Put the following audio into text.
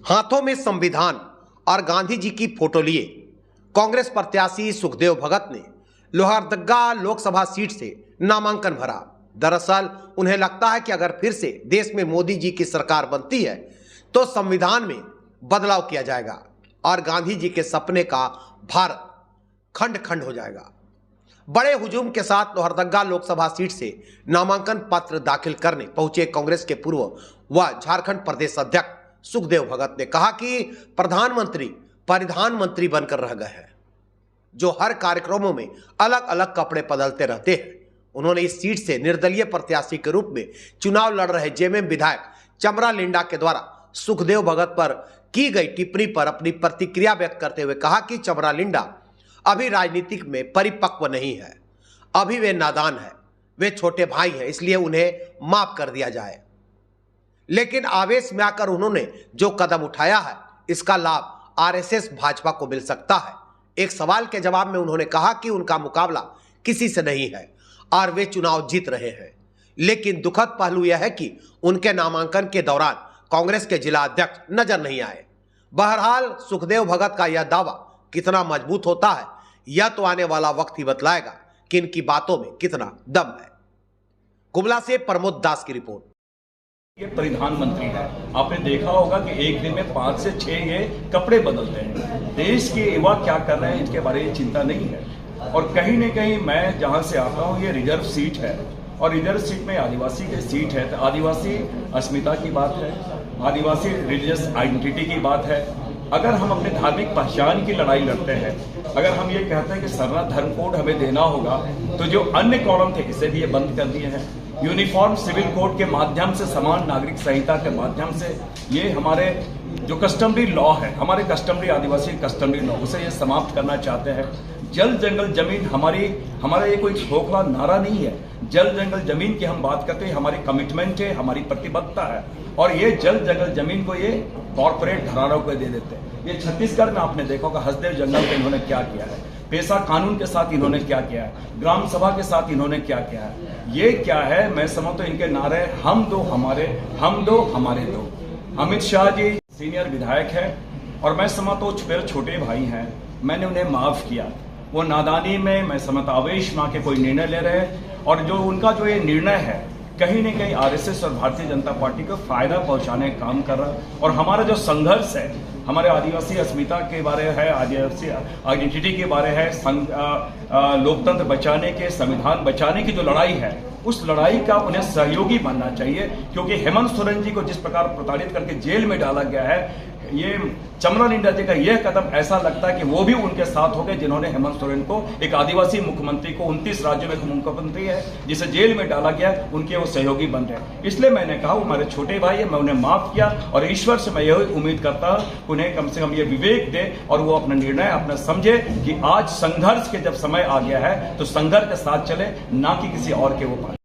हाथों में संविधान और गांधी जी की फोटो लिए कांग्रेस प्रत्याशी सुखदेव भगत ने लोहरदगा लोकसभा सीट से नामांकन भरा। दरअसल उन्हें लगता है कि अगर फिर से देश में मोदी जी की सरकार बनती है तो संविधान में बदलाव किया जाएगा और गांधी जी के सपने का भारत खंड खंड हो जाएगा। बड़े हुजूम के साथ लोहरदगा लोकसभा सीट से नामांकन पत्र दाखिल करने पहुंचे कांग्रेस के पूर्व व झारखंड प्रदेश अध्यक्ष सुखदेव भगत ने कहा कि प्रधानमंत्री परिधानमंत्री बनकर रह गए हैं, जो हर कार्यक्रमों में अलग अलग कपड़े बदलते रहते हैं। उन्होंने इस सीट से निर्दलीय प्रत्याशी के रूप में चुनाव लड़ रहे जेएमएम विधायक चमरा लिंडा के द्वारा सुखदेव भगत पर की गई टिप्पणी पर अपनी प्रतिक्रिया व्यक्त करते हुए कहा कि चमरा लिंडा अभी राजनीतिक में परिपक्व नहीं है, अभी वे नादान है, वे छोटे भाई हैं, इसलिए उन्हें माफ कर दिया जाए। लेकिन आवेश में आकर उन्होंने जो कदम उठाया है इसका लाभ आरएसएस भाजपा को मिल सकता है। एक सवाल के जवाब में उन्होंने कहा कि उनका मुकाबला किसी से नहीं है और वे चुनाव जीत रहे हैं। लेकिन दुखद पहलू यह है कि उनके नामांकन के दौरान कांग्रेस के जिला अध्यक्ष नजर नहीं आए। बहरहाल सुखदेव भगत का यह दावा कितना मजबूत होता है यह तो आने वाला वक्त ही बतलाएगा कि इनकी बातों में कितना दम है। कुबला से प्रमोद दास की रिपोर्ट। ये प्रधानमंत्री है, आपने देखा होगा कि एक दिन में 5 से 6 ये कपड़े बदलते हैं। देश के युवा क्या कर रहे हैं इसके बारे में चिंता नहीं है। और कहीं न कहीं मैं जहां से आता हूं ये रिजर्व सीट है और रिजर्व सीट में आदिवासी की सीट है, तो आदिवासी अस्मिता की बात है, आदिवासी रिलीजियस आइडेंटिटी की बात है। अगर हम अपने धार्मिक पहचान की लड़ाई लड़ते हैं, अगर हम ये कहते हैं कि सरना धर्म कोड हमें देना होगा, तो जो अन्य कॉलम थे इसे भी ये बंद कर दिए हैं। यूनिफॉर्म सिविल कोड के माध्यम से, समान नागरिक संहिता के माध्यम से ये हमारे जो कस्टमरी लॉ है, हमारे कस्टमरी आदिवासी कस्टमरी लॉ, उसे ये समाप्त करना चाहते हैं। जल जंगल जमीन हमारा ये कोई खोखला नारा नहीं है। जल जंगल जमीन की हम बात करते हैं, हमारी कमिटमेंट है, हमारी प्रतिबद्धता है। और ये जल जंगल जमीन को ये कॉर्पोरेट घरानों को दे देते हैं। ये छत्तीसगढ़ में आपने देखा होगा हसदेव जंगल पे इन्होंने क्या किया है, पेशा कानून के साथ इन्होंने क्या किया है, ग्राम सभा के साथ इन्होंने क्या किया है। ये क्या है, मैं समझता हूं इनके नारे हम दो हमारे, हम दो हमारे दो। अमित शाह जी सीनियर विधायक है और मैं समझता हूं मेरे छोटे भाई हैं, मैंने उन्हें माफ किया। वो नादानी में मैं समझता आवेश में आके कोई निर्णय ले रहे हैं और जो उनका जो ये निर्णय है कहीं न कहीं आरएसएस और भारतीय जनता पार्टी को फायदा पहुंचाने का काम कर रहा है। और हमारा जो संघर्ष है, हमारे आदिवासी अस्मिता के बारे है, आदिवासी आइडेंटिटी के बारे है, लोकतंत्र बचाने के, संविधान बचाने की जो लड़ाई है, उस लड़ाई का उन्हें सहयोगी बनना चाहिए। क्योंकि हेमंत सोरेन जी को जिस प्रकार प्रताड़ित करके जेल में डाला गया है, ये चमरा लिंडा जी का यह कदम ऐसा लगता है कि वो भी उनके साथ हो गए जिन्होंने हेमंत सोरेन को, एक आदिवासी मुख्यमंत्री को, 29 राज्यों में मुख्यमंत्री है जिसे जेल में डाला गया, उनके वो सहयोगी बन रहे। इसलिए मैंने कहा वो हमारे छोटे भाई है, मैं उन्हें माफ किया और ईश्वर से मैं यही उम्मीद करता हूं उन्हें कम से कम ये विवेक दे और वो अपना निर्णय अपना समझे कि आज संघर्ष के जब समय आ गया है तो संघर्ष के साथ चले, ना कि किसी और के वो पाए।